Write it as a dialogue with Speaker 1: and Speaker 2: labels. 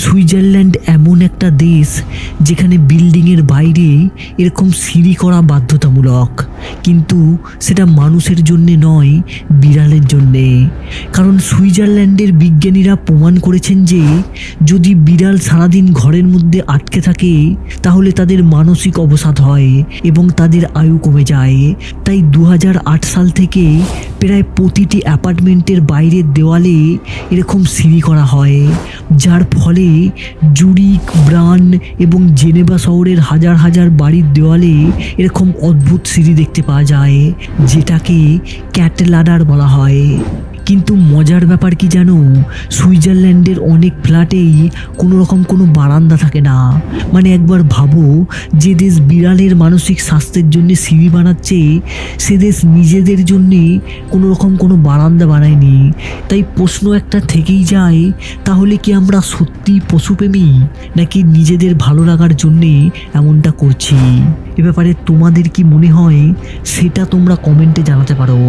Speaker 1: Switzerland এমন একটা দেশ যেখানে বিল্ডিংয়ের বাইরে এরকম সিঁড়ি করা বাধ্যতামূলক, কিন্তু সেটা মানুষের জন্যে নয়, বিড়ালের জন্যে। কারণ সুইজারল্যান্ডের বিজ্ঞানীরা প্রমাণ করেছেন যে যদি বিড়াল সারাদিন ঘরের মধ্যে আটকে থাকে তাহলে তাদের মানসিক অবসাদ হয় এবং তাদের আয়ু কমে যায়। তাই 2008 সাল থেকে প্রায় প্রতিটি অ্যাপার্টমেন্টের বাইরের দেওয়ালে এরকম সিঁড়ি করা হয়, যার ফলে জুরিক, ব্রান এবং জেনেভা শহরের হাজার হাজার বাড়ির দেওয়ালে এরকম অদ্ভুত সিঁড়ি দেখতে পাওয়া যায়, যেটাকে ক্যাট লাডার বলা হয়। কিন্তু মজার ব্যাপার কি জানো, সুইজারল্যান্ডের অনেক ফ্ল্যাটেই কোনো বারান্দা থাকে না। মানে একবার ভাবো, যে দেশ বিড়ালের মানসিক স্বাস্থ্যের জন্য সিঁড়ি বানাচ্ছে, সে দেশ নিজেদের জন্যে কোনো বারান্দা বানায়নি। তাই প্রশ্ন একটা থেকেই যায়, তাহলে কি আমরা সত্যি পশুপ্রেমী, নাকি নিজেদের ভালো লাগার জন্যে এমনটা করছি? এ ব্যাপারে তোমাদের কি মনে হয় সেটা তোমরা কমেন্টে জানাতে পারো।